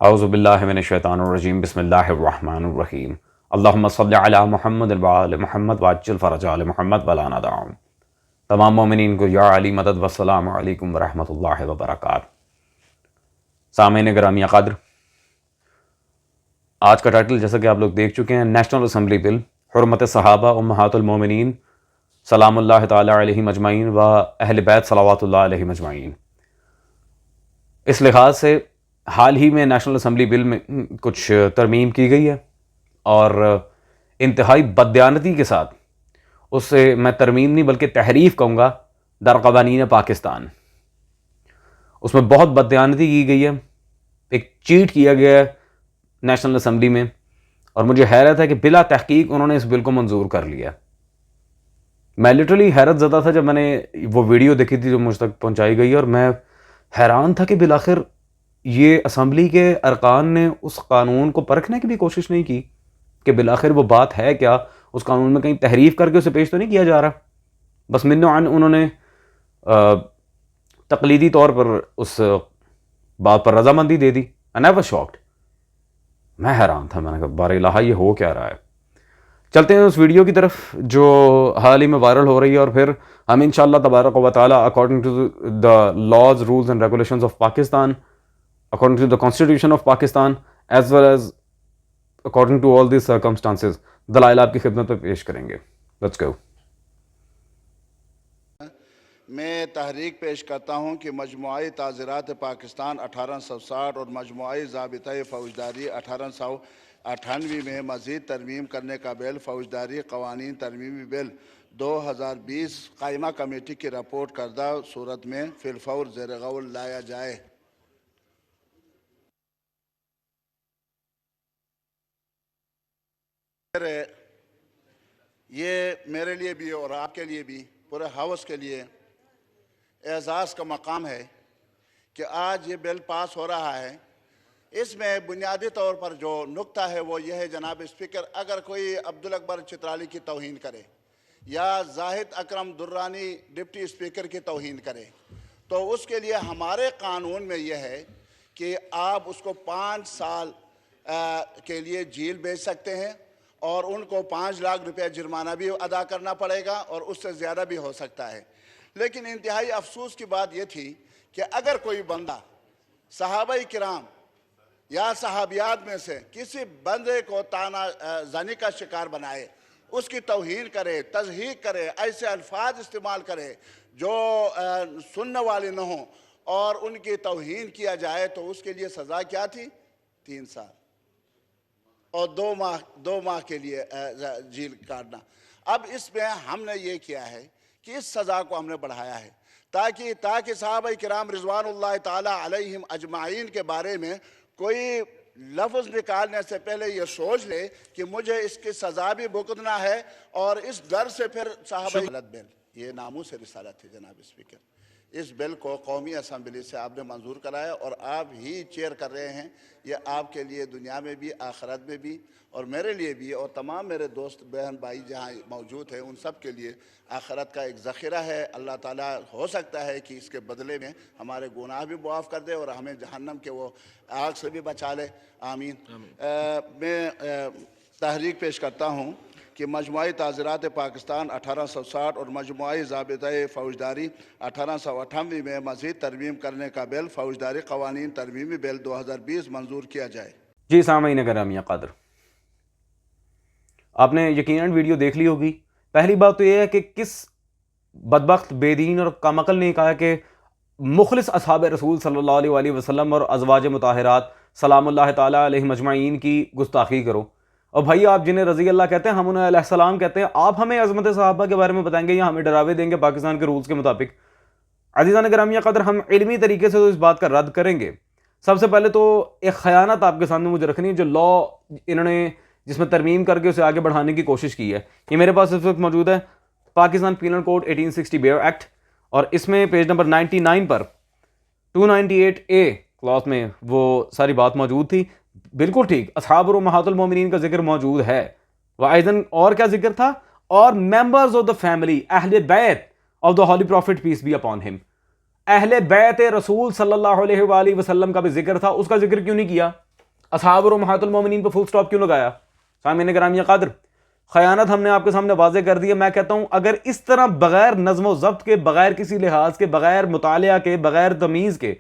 اعوذ باللہ من الشیطان الرجیم بسم اللہ الرحمن الرحیم اللہم صلی علی محمد وآل محمد وعجل فرج آل محمد ولا ندعهم۔ تمام مومنین کو یا علی مدد والسلام علیکم ورحمۃ اللہ وبرکاتہ۔ سامعین گرامی قدر، آج کا ٹائٹل جیسا کہ آپ لوگ دیکھ چکے ہیں، نیشنل اسمبلی بل حرمت صحابہ امہات المومنین سلام اللہ تعالی علیہم اجمعین و اہل بیت صلوات اللہ علیہم اجمعین۔ اس لحاظ سے حال ہی میں نیشنل اسمبلی بل میں کچھ ترمیم کی گئی ہے اور انتہائی بددیانتی کے ساتھ، اس سے میں ترمیم نہیں بلکہ تحریف کہوں گا، در قوانین پاکستان۔ اس میں بہت بددیانتی کی گئی ہے، ایک چیٹ کیا گیا ہے نیشنل اسمبلی میں، اور مجھے حیرت ہے کہ بلا تحقیق انہوں نے اس بل کو منظور کر لیا۔ میں لٹرلی حیرت زدہ تھا جب میں نے وہ ویڈیو دیکھی تھی جو مجھ تک پہنچائی گئی، اور میں حیران تھا کہ بالآخر یہ اسمبلی کے ارکان نے اس قانون کو پرکھنے کی بھی کوشش نہیں کی کہ بالآخر وہ بات ہے کیا، اس قانون میں کہیں تحریف کر کے اسے پیش تو نہیں کیا جا رہا۔ بس من عن انہوں نے تقلیدی طور پر اس بات پر رضامندی دے دی۔ and I was shocked۔ میں حیران تھا، میں نے کہا بار الہ یہ ہو کیا رہا ہے۔ چلتے ہیں اس ویڈیو کی طرف جو حال ہی میں وائرل ہو رہی ہے، اور پھر ہم انشاءاللہ تبارک و تعالی according to the laws, rules and regulations of Pakistan, according to the Constitution of Pakistan, as well as according to all these circumstances، دلائل آپ کی خدمت میں پیش کریں گے۔ Let's go۔ میں تحریک پیش کرتا ہوں کہ مجموعی تعزیرات پاکستان 1860 اور مجموعی ضابطۂ فوجداری 1898 میں مزید ترمیم کرنے کا بل، فوجداری قوانین ترمیمی بل 2020 قائمہ کمیٹی کی رپورٹ کردہ صورت میں فی الفور زیر غور لایا جائے۔ یہ میرے لیے بھی اور آپ کے لیے بھی، پورے ہاؤس کے لیے اعزاز کا مقام ہے کہ آج یہ بل پاس ہو رہا ہے۔ اس میں بنیادی طور پر جو نکتہ ہے وہ یہ ہے جناب اسپیکر، اگر کوئی عبدالاکبر چترالی کی توہین کرے یا زاہد اکرم درانی ڈپٹی اسپیکر کی توہین کرے تو اس کے لیے ہمارے قانون میں یہ ہے کہ آپ اس کو 5 سال کے لیے جیل بھیج سکتے ہیں، اور ان کو 5 لاکھ روپے جرمانہ بھی ادا کرنا پڑے گا، اور اس سے زیادہ بھی ہو سکتا ہے۔ لیکن انتہائی افسوس کی بات یہ تھی کہ اگر کوئی بندہ صحابہ کرام یا صحابیات میں سے کسی بندے کو تانا زنی کا شکار بنائے، اس کی توہین کرے، تضحیک کرے، ایسے الفاظ استعمال کرے جو سننے والے نہ ہوں، اور ان کی توہین کیا جائے تو اس کے لیے سزا کیا تھی؟ 3 سال اور 2 ماہ کے لیے جیل کاٹنا۔ اب اس میں ہم نے یہ کیا ہے کہ اس سزا کو ہم نے بڑھایا ہے تاکہ صحابہ کرام رضوان اللہ تعالی علیہم اجمعین کے بارے میں کوئی لفظ نکالنے سے پہلے یہ سوچ لے کہ مجھے اس کی سزا بھی بھگتنا ہے، اور اس ڈر سے پھر صحابہ بل یہ ناموس رسالت ہے جناب اسپیکر۔ اس بل کو قومی اسمبلی سے آپ نے منظور کرایا اور آپ ہی چیئر کر رہے ہیں۔ یہ آپ کے لیے دنیا میں بھی، آخرت میں بھی، اور میرے لیے بھی، اور تمام میرے دوست بہن بھائی جہاں موجود ہیں ان سب کے لیے آخرت کا ایک ذخیرہ ہے۔ اللہ تعالیٰ ہو سکتا ہے کہ اس کے بدلے میں ہمارے گناہ بھی معاف کر دے اور ہمیں جہنم کے وہ آگ سے بھی بچا لے۔ آمین۔ میں تحریک پیش کرتا ہوں کہ مجموعی تعزیرات پاکستان 1860 اور مجموعی ضابطۂ فوجداری 1898 میں مزید ترمیم کرنے کا بل، فوجداری قوانین ترمیمی بل 2020 منظور کیا جائے۔ جی سامعین گرامی قدر، آپ نے یقیناً ویڈیو دیکھ لی ہوگی۔ پہلی بات تو یہ ہے کہ کس بدبخت، بے دین اور کامعقل نے کہا کہ مخلص اصحاب رسول صلی اللہ علیہ وسلم اور ازواج مطہرات سلام اللہ تعالیٰ علیہ مجمعین کی گستاخی کرو۔ اور بھائی آپ جنہیں رضی اللہ کہتے ہیں، ہم انہیں علیہ السلام کہتے ہیں، آپ ہمیں عظمت صحابہ کے بارے میں بتائیں گے یا ہمیں ڈراوے دیں گے پاکستان کے رولز کے مطابق؟ عزیزان گرامی قدر، ہم علمی طریقے سے تو اس بات کا رد کریں گے۔ سب سے پہلے تو ایک خیانت آپ کے سامنے مجھے رکھنی ہے، جو لا انہوں نے جس میں ترمیم کر کے اسے آگے بڑھانے کی کوشش کی ہے۔ یہ میرے پاس اس وقت موجود ہے Pakistan penal code 1860 bare act, اور اس میں پیج نمبر 99 پر 298A کلاس میں وہ ساری بات موجود تھی۔ بالکل ٹھیک، اصحاب اور امہات المومنین کا ذکر موجود ہے، وَأَيْضًا اور کیا ذکر تھا؟ اور ممبرز آف دا فیملی، اہل بیت of the holy prophet peace be upon him, اہل بیت رسول صلی اللہ علیہ وآلہ وسلم کا بھی ذکر تھا۔ اس کا ذکر کیوں نہیں کیا؟ اصحاب اور امہات المومنین پہ فل سٹاپ کیوں لگایا؟ سامعین گرامی قادر، خیانت ہم نے آپ کے سامنے واضح کر دی ہے. میں کہتا ہوں اگر اس طرح بغیر نظم و ضبط کے، بغیر کسی لحاظ کے، بغیر مطالعہ کے، بغیر تمیز کے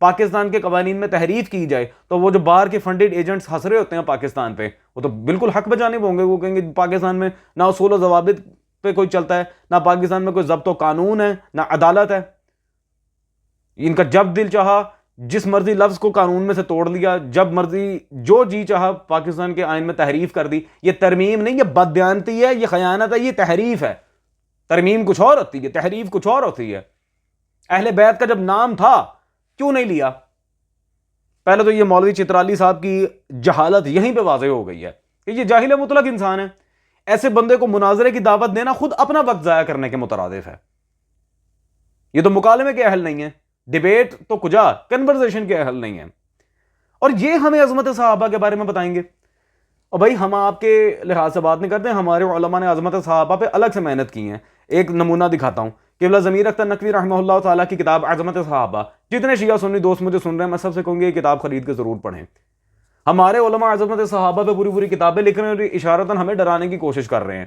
پاکستان کے قوانین میں تحریف کی جائے تو وہ جو باہر کے فنڈڈ ایجنٹس ہنس رہے ہوتے ہیں پاکستان پہ، وہ تو بالکل حق بجانب ہوں گے. وہ کہیں گے پاکستان میں نہ اصول و ضوابط پہ کوئی چلتا ہے، نہ پاکستان میں کوئی ضبط و قانون ہے، نہ عدالت ہے. ان کا جب دل چاہا جس مرضی لفظ کو قانون میں سے توڑ لیا، جب مرضی جو جی چاہا پاکستان کے آئین میں تحریف کر دی. یہ ترمیم نہیں، یہ بددیانتی ہے، یہ خیانت ہے، یہ تحریف ہے. ترمیم کچھ اور ہوتی ہے، تحریف کچھ اور ہوتی ہے. اہل بیت کا جب نام تھا کیوں نہیں لیا؟ پہلے تو یہ مولوی چترالی صاحب کی جہالت یہیں پہ واضح ہو گئی ہے کہ یہ جاہل مطلق انسان ہے. ایسے بندے کو مناظرے کی دعوت دینا خود اپنا وقت ضائع کرنے کے مترادف ہے. یہ تو مکالمے کے اہل نہیں ہے، ڈیبیٹ تو کجا، کنورزیشن کے اہل نہیں ہیں. اور یہ ہمیں عظمت صحابہ کے بارے میں بتائیں گے. اور بھائی ہم آپ کے لحاظ سے بات نہیں کرتے، ہمارے علماء نے عظمت صحابہ پہ الگ سے محنت کی ہیں. ایک نمونہ دکھاتا ہوں. قبلہ ضمیر اختر نقوی رحمہ اللہ تعالیٰ کی کتاب عظمت صحابہ، جتنے شیعہ سنی دوست مجھے سن رہے ہیں میں سب سے کہوں گی یہ کتاب خرید کے ضرور پڑھیں. ہمارے علماء عظمت صحابہ پہ پوری پوری کتابیں لکھ رہے ہیں اور اشارتاً ہمیں ڈرانے کی کوشش کر رہے ہیں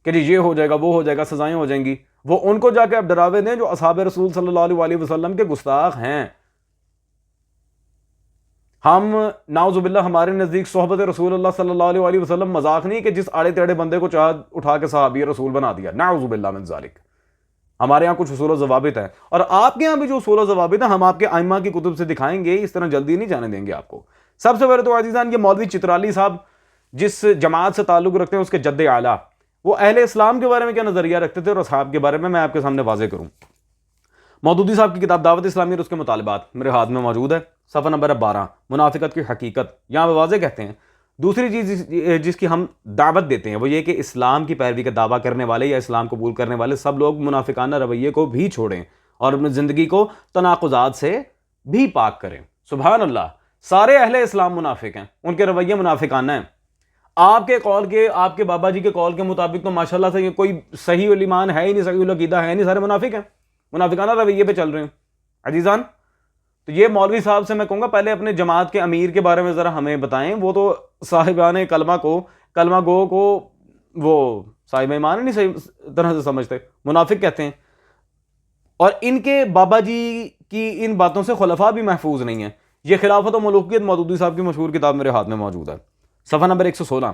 کہ جی یہ ہو جائے گا، وہ ہو جائے گا، سزائیں ہو جائیں گی. وہ ان کو جا کے اب ڈراوے دیں جو اصحاب رسول صلی اللہ علیہ وسلم کے گستاخ ہیں. ہم نعوذ باللہ ہمارے نزدیک صحبت رسول اللہ صلی اللہ علیہ وسلم مذاق نہیں کہ جس آڑے ٹیڑے بندے کو چاہ اٹھا کے صحابی رسول بنا دیا. نعوذ باللہ من ذالک. ہمارے یہاں کچھ اصول و ضوابط ہیں، اور آپ کے یہاں بھی جو اصول و ضوابط ہیں ہم آپ کے ائمہ کی کتب سے دکھائیں گے. اس طرح جلدی نہیں جانے دیں گے آپ کو. سب سے پہلے تو عزیزان یہ مولوی چترالی صاحب جس جماعت سے تعلق رکھتے ہیں اس کے جد اعلیٰ، وہ اہل اسلام کے بارے میں کیا نظریہ رکھتے تھے اور اصحاب کے بارے میں آپ کے سامنے واضح کروں. مودودی صاحب کی کتاب دعوت اسلامی اور اس کے مطالبات میرے ہاتھ میں موجود ہے، صفحہ نمبر 12، منافقت کی حقیقت. یہاں پہ واضح کہتے ہیں دوسری چیز جس کی ہم دعوت دیتے ہیں وہ یہ کہ اسلام کی پیروی کا دعویٰ کرنے والے یا اسلام قبول کرنے والے سب لوگ منافقانہ رویے کو بھی چھوڑیں اور اپنی زندگی کو تناقضات سے بھی پاک کریں. سبحان اللہ، سارے اہل اسلام منافق ہیں، ان کے رویے منافقانہ ہیں. آپ کے قول کے، آپ کے بابا جی کے قول کے مطابق تو ماشاءاللہ سے کوئی صحیح الایمان ہے ہی نہیں، صحیح العقیدہ ہے نہیں، سارے منافق ہیں، منافقانہ رویے پہ چل رہے ہیں. عزیزان تو یہ مولوی صاحب سے میں کہوں گا پہلے اپنے جماعت کے امیر کے بارے میں ذرا ہمیں بتائیں. وہ تو صاحبان کلمہ گو کو وہ صاحب ایمان نہیں صحیح طرح سے سمجھتے، منافق کہتے ہیں. اور ان کے بابا جی کی ان باتوں سے خلفاء بھی محفوظ نہیں ہیں. یہ خلافت و ملوکیت مودودی صاحب کی مشہور کتاب میرے ہاتھ میں موجود ہے، صفحہ نمبر 116.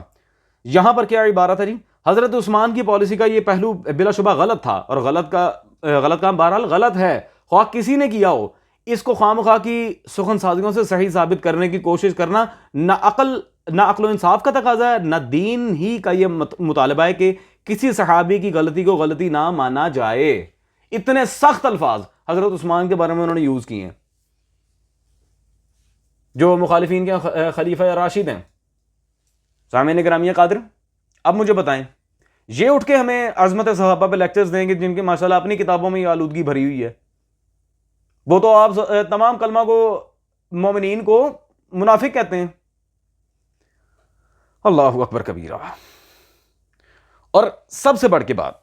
یہاں پر کیا عبارت ہے جی؟ حضرت عثمان کی پالیسی کا یہ پہلو بلا شبہ غلط تھا، اور غلط کام بہرحال غلط ہے، خواہ کسی نے کیا ہو. اس کو خواہ کی سخن سازیوں سے صحیح ثابت کرنے کی کوشش کرنا نہ عقل و انصاف کا تقاضا ہے، نہ دین ہی کا یہ مطالبہ ہے کہ کسی صحابی کی غلطی کو غلطی نہ مانا جائے. اتنے سخت الفاظ حضرت عثمان کے بارے میں انہوں نے یوز کیے ہیں جو مخالفین کے خلیفہ راشد ہیں. سامعین گرامی قادر، اب مجھے بتائیں یہ اٹھ کے ہمیں عظمت صحابہ پہ لیکچرز دیں گے جن کی ماشاءاللہ اپنی کتابوں میں یہ آلودگی بھری ہوئی ہے. وہ تو آپ تمام کلمہ کو مومنین کو منافق کہتے ہیں. اللہ اکبر کبیرہ. اور سب سے بڑھ کے بات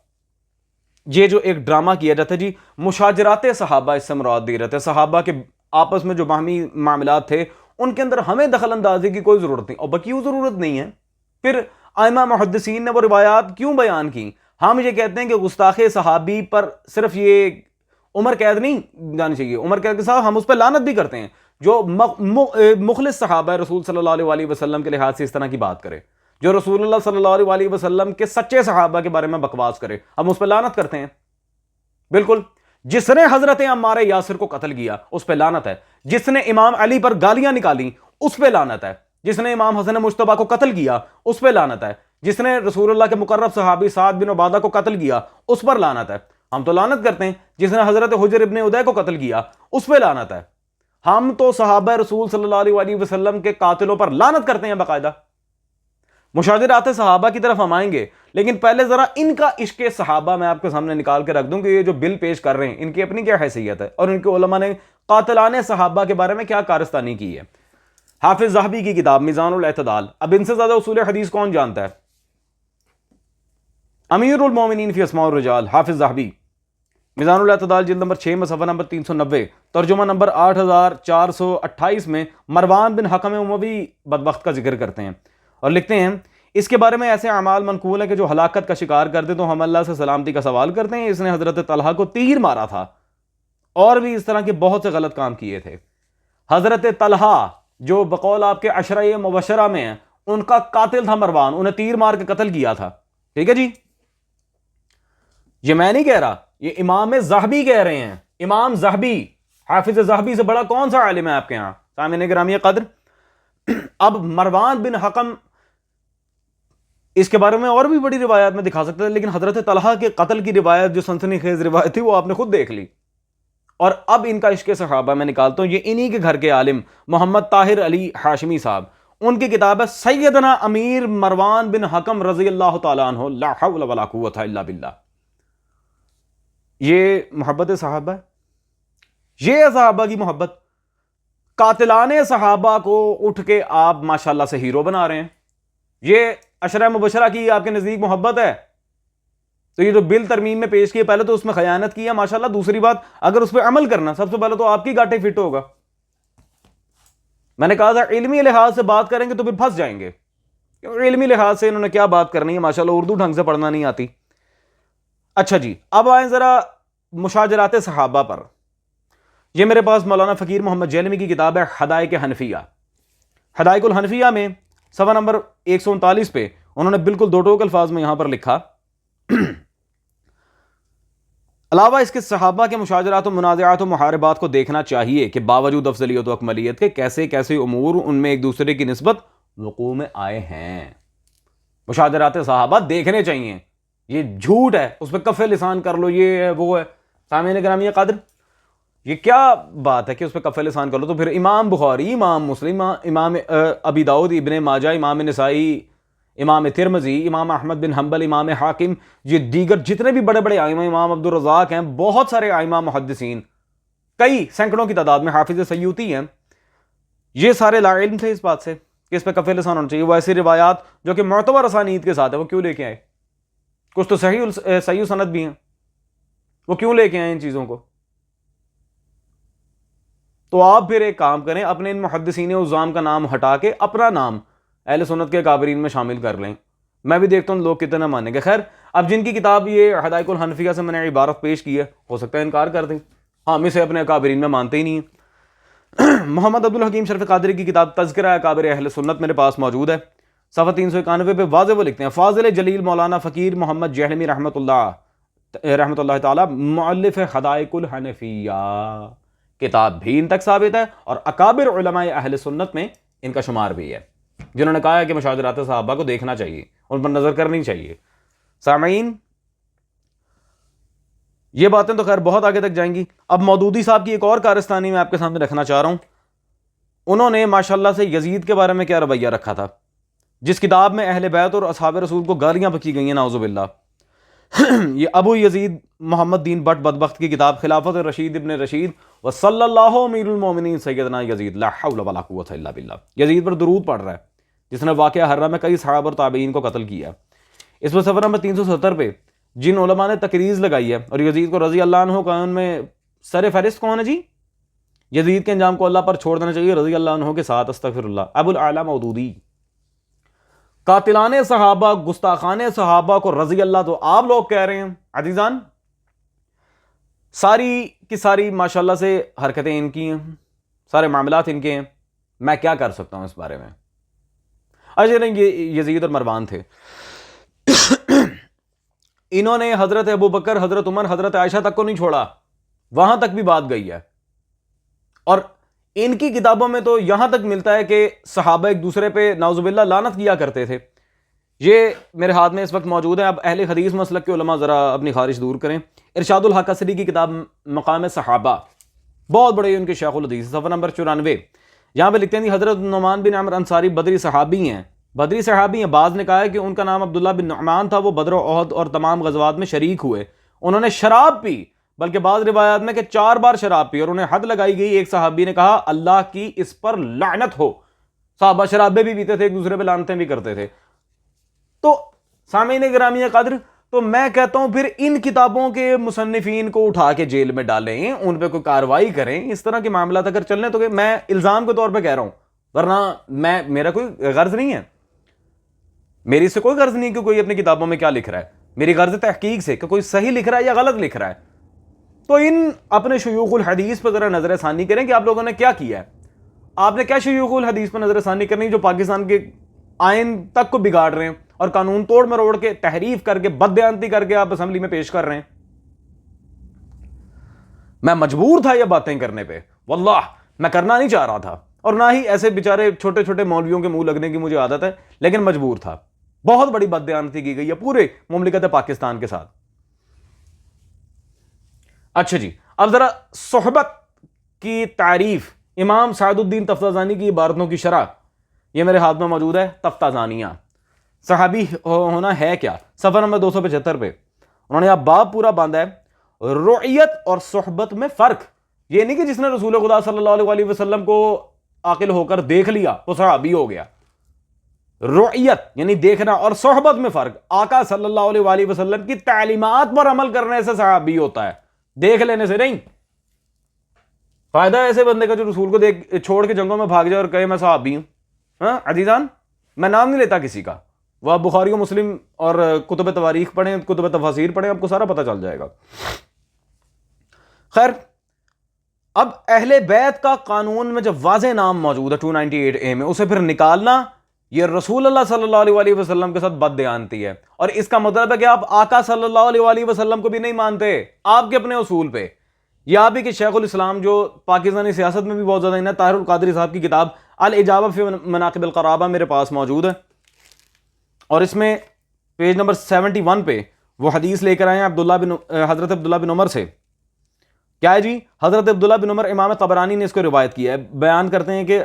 یہ جو ایک ڈرامہ کیا جاتا ہے جی مشاجرات صحابہ، اس سے مراد دی رہتے ہیں صحابہ کے آپس میں جو باہمی معاملات تھے ان کے اندر ہمیں دخل اندازی کی کوئی ضرورت نہیں. اور بکیوں ضرورت نہیں ہے. پھر ائمہ محدثین نے وہ روایات کیوں بیان کی؟ ہم یہ کہتے ہیں کہ گستاخ صحابی پر صرف یہ عمر قید نہیں جانی چاہیے، عمر قید کے ساتھ ہم اس پہ لعنت بھی کرتے ہیں جو مخلص صحابہ رسول صلی اللہ علیہ وسلم کے لحاظ سے اس طرح کی بات کرے، جو رسول اللہ صلی اللہ علیہ وسلم کے سچے صحابہ کے بارے میں بکواس کرے، ہم اس پہ لعنت کرتے ہیں. بالکل. جس نے حضرت عمار یاسر کو قتل کیا اس پہ لعنت ہے، جس نے امام علی پر گالیاں نکالی اس پہ لعنت ہے، جس نے امام حسن مجتبیٰ کو قتل کیا اس پہ لعنت ہے، جس نے رسول اللہ کے مقرب صحابی سعد بن عبادہ کو قتل کیا اس پر لعنت ہے. ہم تو لعنت کرتے ہیں جس نے حضرت حجر ابن ادے کو قتل کیا اس پہ لعنت ہے. ہم تو صحابہ رسول صلی اللہ علیہ وسلم کے قاتلوں پر لعنت کرتے ہیں باقاعدہ. مشاجرات صحابہ کی طرف ہم آئیں گے، لیکن پہلے ذرا ان کا عشق صحابہ میں آپ کے سامنے نکال کے رکھ دوں کہ یہ جو بل پیش کر رہے ہیں ان کی اپنی کیا حیثیت ہے اور ان کے علماء نے قاتلان صحابہ کے بارے میں کیا کارستانی کی ہے. حافظ ذہبی کی کتاب میزان الاعتدال. اب ان سے زیادہ اصول حدیث کون جانتا ہے؟ امیر المومنین فی اسماء الرجال حافظ ذہبی میزان الاعتدال جلد نمبر 6 صفحہ نمبر 390 ترجمہ نمبر 8428 میں مروان بن حکم اموی بدبخت کا ذکر کرتے ہیں اور لکھتے ہیں اس کے بارے میں ایسے اعمال منقول ہیں کہ جو ہلاکت کا شکار کر دے تو ہم اللہ سے سلامتی کا سوال کرتے ہیں. اس نے حضرت طلحہ کو تیر مارا تھا اور بھی اس طرح کے بہت سے غلط کام کیے تھے. حضرت طلحہ جو بقول آپ کے عشرہ مبشرہ میں ہیں ان کا قاتل تھا مروان, انہیں تیر مار کے قتل کیا تھا. ٹھیک ہے جی, یہ میں نہیں کہہ رہا, یہ امام زاہبی کہہ رہے ہیں. امام زاہبی, حافظ زاہبی سے بڑا کون سا عالم ہے آپ کے ہاں سامعین گرامی قدر. اب مروان بن حکم, اس کے بارے میں اور بھی بڑی روایات میں دکھا سکتا ہے, لیکن حضرت طلحہ کے قتل کی روایت جو سنسنی خیز روایت تھی وہ آپ نے خود دیکھ لی. اور اب ان کا عشق صحابہ میں نکالتا ہوں, یہ انہی کے گھر کے عالم محمد طاہر علی ہاشمی صاحب, ان کی کتاب ہے سیدنا امیر مروان بن حکم رضی اللہ تعالیٰ عنہ لا حول ولا قوت الا باللہ. یہ محبت صحابہ ہے, یہ صحابہ کی محبت. قاتلان صحابہ کو اٹھ کے آپ ماشاءاللہ سے ہیرو بنا رہے ہیں. یہ عشرہ مبشرہ کی آپ کے نزدیک محبت ہے تو یہ جو بل ترمیم میں پیش کیے پہلے تو اس میں خیانت کی ہے ماشاءاللہ. دوسری بات اگر اس پہ عمل کرنا سب سے پہلے تو آپ کی گاٹے فٹ ہوگا. میں نے کہا تھا علمی لحاظ سے بات کریں گے تو پھر پھنس جائیں گے. علمی لحاظ سے انہوں نے کیا بات کرنی ہے, ماشاءاللہ اردو ڈھنگ سے پڑھنا نہیں آتی. اچھا جی, اب آئیں ذرا مشاجرات صحابہ پر. یہ میرے پاس مولانا فقیر محمد جیلمی کی کتاب ہے حدائق حنفیہ. حدائق الحنفیہ میں صفحہ نمبر 139 پہ انہوں نے بالکل دو ٹوک الفاظ میں یہاں پر لکھا, علاوہ اس کے صحابہ کے مشاجرات و منازعات و محاربات کو دیکھنا چاہیے کہ باوجود افضلیت و اکملیت کے کیسے کیسے امور ان میں ایک دوسرے کی نسبت وقوع میں آئے ہیں. مشاجرات صحابہ دیکھنے چاہیے. یہ جھوٹ ہے, اس پہ کف لسان کر لو, یہ ہے وہ ہے. سامعین گرامی قدر, یہ کیا بات ہے کہ اس پہ کف لسان کر لو؟ تو پھر امام بخاری, امام مسلم, امام ابی داؤد, ابن ماجہ, امام نسائی, امام ترمذی, امام احمد بن حنبل, امام حاکم, یہ دیگر جتنے بھی بڑے بڑے آئمہ, امام عبد الرزاق ہیں, بہت سارے آئمہ محدثین, کئی سینکڑوں کی تعداد میں, حافظ سیوطی ہیں, یہ سارے لا علم تھے اس بات سے کہ اس پہ کف لسان ہونا چاہیے. وہ ایسی روایات جو کہ معتبر اسانید کے ساتھ ہے وہ کیوں لے کے آئے؟ کچھ تو صحیح سند بھی ہیں, وہ کیوں لے کے آئے ان چیزوں کو؟ تو آپ پھر ایک کام کریں, اپنے ان محدثین عظام کا نام ہٹا کے اپنا نام اہل سنت کے کابرین میں شامل کر لیں. میں بھی دیکھتا ہوں لوگ کتنا مانیں گے. خیر, اب جن کی کتاب یہ حدائق الحنفیہ سے میں نے عبارت پیش کی ہے, ہو سکتا ہے انکار کر دیں, ہم اسے اپنے کابرین میں مانتے ہی نہیں ہیں. محمد عبدالحکیم شرف قادری کی کتاب تذکرہ کابر اہل سنت میرے پاس موجود ہے. صفحہ 391 پہ واضح وہ لکھتے ہیں, فاضل جلیل مولانا فقیر محمد جہلمی رحمۃ اللہ تعالی مؤلف حدائق الحنفیہ, کتاب بھی ان تک ثابت ہے اور اکابر علماء اہل سنت میں ان کا شمار بھی ہے, جنہوں نے کہا ہے کہ مشاجرات صحابہ کو دیکھنا چاہیے, ان پر نظر کرنی چاہیے. سامعین, یہ باتیں تو خیر بہت آگے تک جائیں گی. اب مودودی صاحب کی ایک اور کارستانی میں آپ کے سامنے رکھنا چاہ رہا ہوں. انہوں نے ماشاءاللہ سے یزید کے بارے میں کیا رویہ رکھا تھا, جس کتاب میں اہل بیت اور اصحاب رسول کو گالیاں بکی گئی ہیں نعوذ باللہ. یہ ابو یزید محمد دین بٹ بدبخت کی کتاب خلافت رشید ابن رشید و صلی اللہ امیر المومنین سیدنا یزید لا حول ولا قوت الا باللہ. یزید پر درود پڑھ رہا ہے جس نے واقعہ حرہ میں کئی صحابہ اور تابعین کو قتل کیا. اس پر صفحہ نمبر 370 پہ جن علماء نے تقریض لگائی ہے اور یزید کو رضی اللہ عنہ کا ان میں سر فہرست کون ہے جی؟ یزید کے انجام کو اللہ پر چھوڑ دینا چاہیے رضی اللہ عنہ کے ساتھ, استغفر اللہ. ابو الاعلی مودودی, قاتلان صحابہ, گستاخان صحابہ کو رضی اللہ تو آپ لوگ کہہ رہے ہیں. عزیزان, ساری کی ساری ماشاءاللہ سے حرکتیں ان کی ہیں, سارے معاملات ان کے ہیں, میں کیا کر سکتا ہوں اس بارے میں؟ اچھا نہیں, یہ یزید اور مروان تھے, انہوں نے حضرت ابو بکر, حضرت عمر, حضرت عائشہ تک کو نہیں چھوڑا, وہاں تک بھی بات گئی ہے. اور ان کی کتابوں میں تو یہاں تک ملتا ہے کہ صحابہ ایک دوسرے پہ نعوذ باللہ لعنت کیا کرتے تھے. یہ میرے ہاتھ میں اس وقت موجود ہے. اب اہل حدیث مسلک کے علماء ذرا اپنی خارش دور کریں. ارشاد الحق اثری کی کتاب مقام صحابہ, بہت بڑے ان کے شیخ الحدیث, صفحہ نمبر 94, یہاں پہ لکھتے ہیں حضرت نعمان بن عمرو انصاری بدری صحابی ہیں. بدری صحابی ہیں. بعض نے کہا ہے کہ ان کا نام عبداللہ بن نعمان تھا, وہ بدر و احد اور تمام غزوات میں شریک ہوئے. انہوں نے شراب پی, بلکہ بعض روایات میں کہ 4 بار شراب پی, اور انہیں حد لگائی گئی. ایک صحابی نے کہا اللہ کی اس پر لعنت ہو. صحابہ شرابیں بھی پیتے تھے, ایک دوسرے پہ لعنتیں بھی کرتے تھے. تو سامعین گرامی قدر, تو میں کہتا ہوں پھر ان کتابوں کے مصنفین کو اٹھا کے جیل میں ڈالیں، ان پہ کوئی کارروائی کریں. اس طرح کے معاملات اگر چلنے تو میں الزام کے طور پہ کہہ رہا ہوں، ورنہ میرا کوئی غرض نہیں ہے، میری اس سے کوئی غرض نہیں کہ کوئی اپنی کتابوں میں کیا لکھ رہا ہے. میری غرض تحقیق سے کہ کوئی صحیح لکھ رہا ہے یا غلط لکھ رہا ہے. تو ان اپنے شیوخ الحدیث پہ ذرا نظر ثانی کریں کہ آپ لوگوں نے کیا کیا ہے. آپ نے کیا شیوخ الحدیث پہ نظر ثانی کرنی جو پاکستان کے آئین تک کو بگاڑ رہے ہیں اور قانون توڑ مروڑ کے تحریف کر کے بددیانتی کر کے آپ اسمبلی میں پیش کر رہے ہیں. میں مجبور تھا یہ باتیں کرنے پہ، واللہ میں کرنا نہیں چاہ رہا تھا، اور نہ ہی ایسے بیچارے چھوٹے چھوٹے مولویوں کے منہ لگنے کی مجھے عادت ہے، لیکن مجبور تھا. بہت بڑی بددیانتی کی گئی ہے پورے مملکت پاکستان کے ساتھ. اچھا جی، اب ذرا صحبت کی تعریف امام سعد الدین تفتازانی کی عبارتوں کی شرح یہ میرے ہاتھ میں موجود ہے. تفتازانیہ صحابی ہونا ہے کیا، صفحہ نمبر 275 پہ انہوں نے اب باب پورا باندھا ہے. رعیت اور صحبت میں فرق، یہ نہیں کہ جس نے رسول خدا صلی اللہ علیہ وسلم کو عاقل ہو کر دیکھ لیا وہ صحابی ہو گیا. رعیت یعنی دیکھنا، اور صحبت میں فرق. آقا صلی اللہ علیہ وسلم کی تعلیمات پر عمل کرنے سے صحابی ہوتا ہے، دیکھ لینے سے نہیں. فائدہ ایسے بندے کا جو رسول کو چھوڑ کے جنگوں میں بھاگ جائے اور کہے میں صحابی ہوں. ہاں عزیزان، میں نام نہیں لیتا کسی کا، وہ آپ بخاری و مسلم اور کتب تواریخ پڑھیں، کتب تفاسیر پڑھیں، آپ کو سارا پتہ چل جائے گا. خیر، اب اہل بیت کا قانون میں جب واضح نام موجود ہے 298A میں، اسے پھر نکالنا یہ رسول اللہ صلی اللہ علیہ وسلم کے ساتھ بددیانتی ہے. اور اس کا مطلب ہے کہ آپ آقا صلی اللہ علیہ وسلم کو بھی نہیں مانتے، آپ کے اپنے اصول پہ. یہ آپ ہی کہ شیخ الاسلام جو پاکستانی سیاست میں بھی بہت زیادہ ہے، طاہر القادری صاحب کی کتاب الاجابہ فی مناقب القرابہ میرے پاس موجود ہے، اور اس میں پیج نمبر 71 پہ وہ حدیث لے کر آئے ہیں حضرت عبداللہ بن عمر سے. کیا ہے جی؟ حضرت عبداللہ بن عمر، امام طبرانی نے اس کو روایت کیا ہے، بیان کرتے ہیں کہ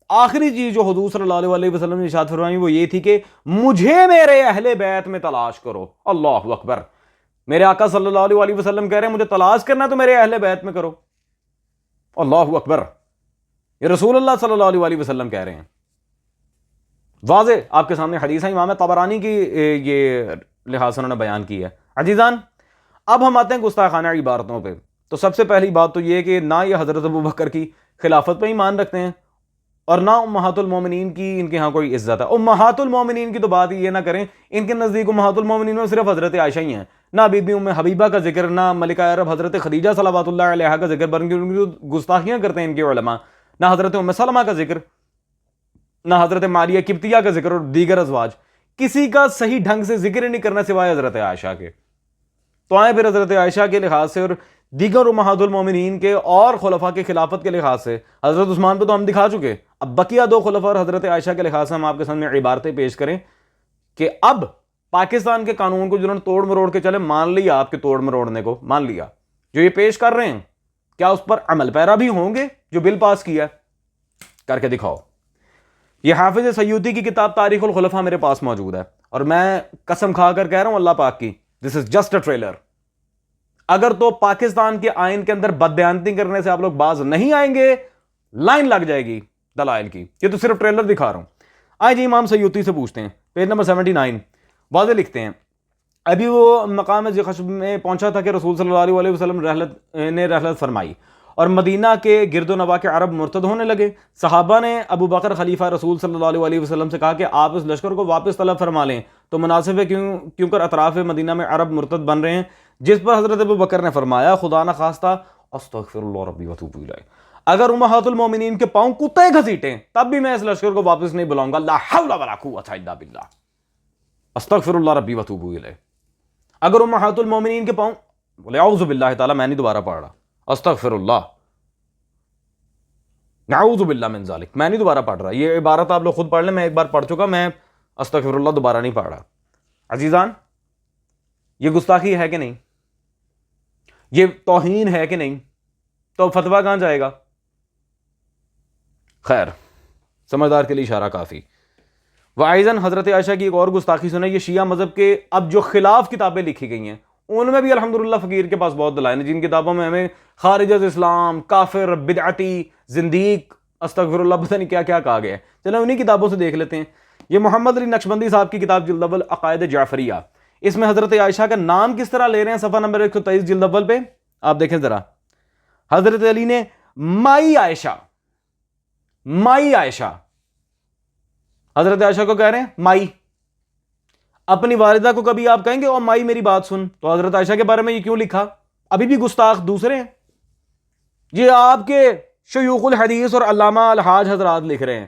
آخری چیز جو حضور صلی اللہ علیہ وسلم نے ارشاد فرمائی وہ یہ تھی کہ مجھے میرے اہل بیت میں تلاش کرو. اللہ اکبر، میرے آقا صلی اللہ علیہ وسلم کہہ رہے ہیں مجھے تلاش کرنا تو میرے اہل بیت میں کرو. اللہ اکبر، یہ رسول اللہ صلی اللہ علیہ وسلم کہہ رہے ہیں. واضح آپ کے سامنے حدیث ہے، امام طبرانی کی یہ لحاظ سے انہوں نے بیان کی ہے. عزیزان، اب ہم آتے ہیں گستاخانہ عبارتوں پہ. تو سب سے پہلی بات تو یہ کہ نہ یہ حضرت ابوبکر کی خلافت پہ ایمان رکھتے ہیں، اور نہ امہات المومنین کی ان کے ہاں کوئی عزت ہے. امہات المومنین کی تو بات ہی یہ نہ کریں، ان کے نزدیک امہات المومنین میں صرف حضرت عائشہ ہی ہیں، نہ بی بی ام حبیبہ کا ذکر، نہ ملکہ عرب حضرت خدیجہ صلوات اللہ علیہا کا ذکر، بلکہ ان کی گستاخیاں کرتے ہیں ان کے علماء. نہ حضرت ام سلمہ کا ذکر، نہ حضرت ماریہ قبطیہ کا ذکر، اور دیگر ازواج کسی کا صحیح ڈھنگ سے ذکر ہی نہیں کرنا سوائے حضرت عائشہ کے. تو آئیں پھر حضرت عائشہ کے لحاظ سے اور دیگر امہات المومنین کے اور خلفاء کے خلافت کے لحاظ سے، حضرت عثمان پہ تو ہم دکھا چکے، اب بقیہ دو خلفاء اور حضرت عائشہ کے لحاظ سے ہم آپ کے سامنے عبارتیں پیش کریں کہ اب پاکستان کے قانون کو جنہوں نے توڑ مروڑ کے چلے، مان لیا آپ کے توڑ مروڑنے کو، مان لیا، جو یہ پیش کر رہے ہیں کیا اس پر عمل پیرا بھی ہوں گے؟ جو بل پاس کیا ہے کر کے دکھاؤ. یہ حافظ سیوطی کی کتاب تاریخ الخلفاء میرے پاس موجود ہے، اور میں قسم کھا کر کہہ رہا ہوں اللہ پاک کی، دس از جسٹ اے ٹریلر. اگر تو پاکستان کے آئین کے اندر بددیانتی کرنے سے آپ لوگ باز نہیں آئیں گے، لائن لگ جائے گی دلائل کی. یہ تو صرف ٹریلر دکھا رہا ہوں. آئے جی امام سیوطی سے پوچھتے ہیں، پیج نمبر 79 واضح لکھتے ہیں، ابھی وہ مقام ذی خشب میں پہنچا تھا کہ رسول صلی اللہ علیہ وسلم نے رحلت فرمائی، اور مدینہ کے گرد و نواح کے عرب مرتد ہونے لگے. صحابہ نے ابو بکر خلیفہ رسول صلی اللہ علیہ وسلم سے کہا کہ آپ اس لشکر کو واپس طلب فرما لیں، تو مناسب ہے کیوں کر اطراف مدینہ میں عرب مرتد بن رہے ہیں. جس پر حضرت ابو بکر نے فرمایا خدا نہ خواستہ استغفر اللہ ربی واتوب الیہ، اگر امہات المومنین کے پاؤں کتے گھسیٹیں تب بھی میں اس لشکر کو واپس نہیں بلاؤں گا. لا حول ولا قوۃ الا باللہ، استغفر اللہ ربی واتوب الیہ. اگر امہات المومنین کے پاؤں، بولے اعوذ باللہ تعالیٰ، میں نہیں دوبارہ پڑھ رہا، استغفر اللہ، نعوذ باللہ من ذالک، میں نہیں دوبارہ پڑھ رہا. یہ عبارت آپ لوگ خود پڑھ لیں، میں ایک بار پڑھ چکا، میں استغفر اللہ دوبارہ نہیں پڑھ رہا. عزیزان، یہ گستاخی ہے کہ نہیں؟ یہ توہین ہے کہ نہیں؟ تو فتویٰ کہاں جائے گا؟ خیر، سمجھدار کے لیے اشارہ کافی. وائزن حضرت عائشہ کی ایک اور گستاخی سنیں. یہ شیعہ مذہب کے اب جو خلاف کتابیں لکھی گئی ہیں ان میں بھی الحمدللہ فقیر کے پاس بہت دلائل ہیں، جن کتابوں میں ہمیں خارج از اسلام، کافر، بدعتی، زندیق، استغفر اللہ، پتہ نہیں کیا کیا کہا گیا ہے. چلو انہی کتابوں سے دیکھ لیتے ہیں. یہ محمد علی نقشبندی صاحب کی کتاب جلد اول عقائد جعفریہ، اس میں حضرت عائشہ کا نام کس طرح لے رہے ہیں صفحہ نمبر 123 جلد اول پہ آپ دیکھیں ذرا. حضرت علی نے مائی عائشہ، مائی عائشہ، حضرت عائشہ کو کہہ رہے ہیں مائی. اپنی والدہ کو کبھی آپ کہیں گے او مائی میری بات سن؟ تو حضرت عائشہ کے بارے میں یہ کیوں لکھا؟ ابھی بھی گستاخ دوسرے ہیں. یہ آپ کے شیوخ الحدیث اور علامہ الحاج حضرات لکھ رہے ہیں.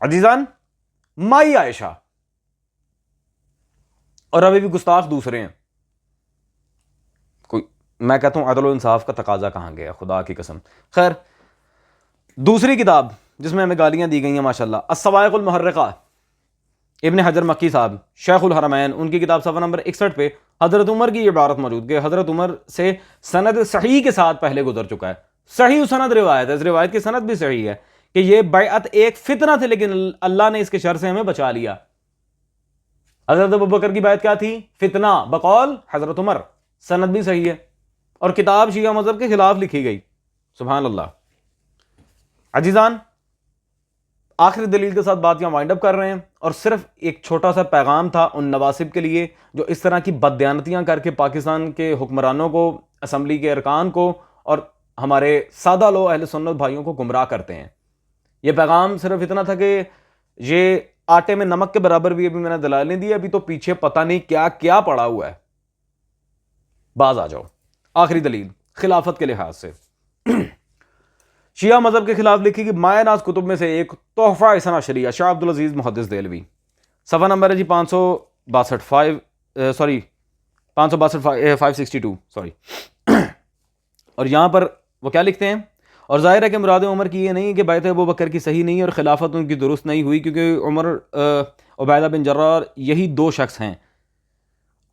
عزیزان مائی عائشہ، اور ابھی بھی گستاخ دوسرے ہیں. کوئی میں کہتا ہوں عدل و انصاف کا تقاضا کہاں گیا خدا کی قسم. خیر، دوسری کتاب جس میں ہمیں گالیاں دی گئی ہیں ماشاءاللہ، الصواعق المحرقہ، ابن حجر مکی صاحب شیخ الحرمین، ان کی کتاب صفحہ نمبر 61 پہ حضرت عمر کی عبارت موجود کہ حضرت عمر سے سند صحیح کے ساتھ پہلے گزر چکا ہے. صحیح سند روایت ہے، اس روایت کی سند بھی صحیح ہے کہ یہ بیعت ایک فتنہ تھے لیکن اللہ نے اس کے شر سے ہمیں بچا لیا. حضرت ابوبکر کی بیعت کیا تھی؟ فتنہ بقول حضرت عمر. سند بھی صحیح ہے اور کتاب شیعہ مذہب کے خلاف لکھی گئی. سبحان اللہ. عزیزان آخری دلیل کے ساتھ بات یہاں وائنڈ اپ کر رہے ہیں، اور صرف ایک چھوٹا سا پیغام تھا ان نواسب کے لیے جو اس طرح کی بددیانتیاں کر کے پاکستان کے حکمرانوں کو، اسمبلی کے ارکان کو اور ہمارے سادہ لو اہل سنت بھائیوں کو گمراہ کرتے ہیں. یہ پیغام صرف اتنا تھا کہ یہ آٹے میں نمک کے برابر بھی ابھی میں نے دلائل نہیں دی، ابھی تو پیچھے پتہ نہیں کیا کیا پڑا ہوا ہے. باز آ جاؤ. آخری دلیل خلافت کے لحاظ سے شیعہ مذہب کے خلاف لکھی گئی مایہ ناز کتب میں سے ایک تحفہ اثنا عشریہ، شاہ عبدالعزیز محدث دہلوی، صفحہ نمبر ہے جی 562 سوری. اور یہاں پر وہ کیا لکھتے ہیں؟ اور ظاہر ہے کہ مراد عمر کی یہ نہیں کہ بیعت ابوبکر کی صحیح نہیں اور خلافت ان کی درست نہیں ہوئی، کیونکہ عمر عبیدہ بن جراح یہی دو شخص ہیں.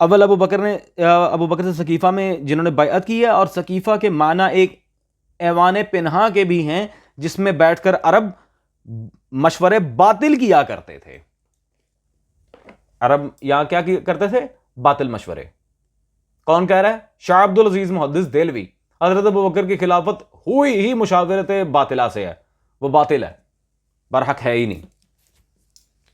اول ابو بکر سے سقیفہ میں جنہوں نے بیعت کی ہے، اور سقیفہ کے معنی ایک ایوان پنہا کے بھی ہیں جس میں بیٹھ کر عرب مشورے باطل کیا کرتے تھے. عرب یہاں کیا کرتے تھے؟ باطل مشورے. کون کہہ رہا ہے؟ شاہ عبدالعزیز محدث دہلوی. حضرت ابوبکر کی خلافت ہوئی ہی مشاورت باطلہ سے ہے، وہ باطل ہے، برحق ہے ہی نہیں.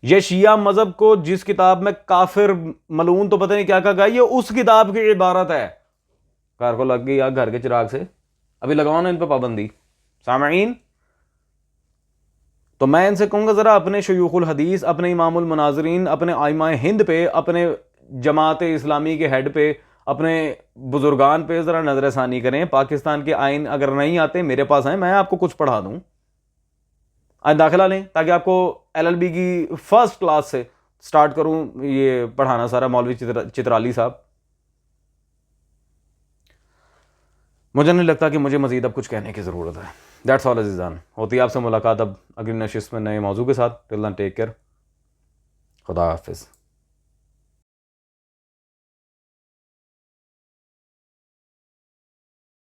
یہ شیعہ مذہب کو جس کتاب میں کافر ملعون تو پتہ نہیں کیا کہا گیا، یہ اس کتاب کی عبارت ہے. گھر کو لگ گئی آگ گھر کے چراغ سے، ابھی لگاؤ نا ان پہ پابندی. سامعین تو میں ان سے کہوں گا ذرا اپنے شیوخ الحدیث، اپنے امام المناظرین، اپنے ائمہ ہند پہ، اپنے جماعت اسلامی کے ہیڈ پہ، اپنے بزرگان پہ ذرا نظر ثانی کریں. پاکستان کے آئین اگر نہیں آتے میرے پاس آئیں، میں آپ کو کچھ پڑھا دوں. آج داخلہ لیں تاکہ آپ کو LLB کی فرسٹ کلاس سے سٹارٹ کروں یہ پڑھانا سارا. مولوی چترالی صاحب، مجھے نہیں لگتا کہ مجھے مزید اب کچھ کہنے کی ضرورت ہے. دیٹس آل عزیزان. ہوتی ہے آپ سے ملاقات اب اگلی نشست میں نئے موضوع کے ساتھ. ٹل دین ٹیک کیئر. خدا حافظ.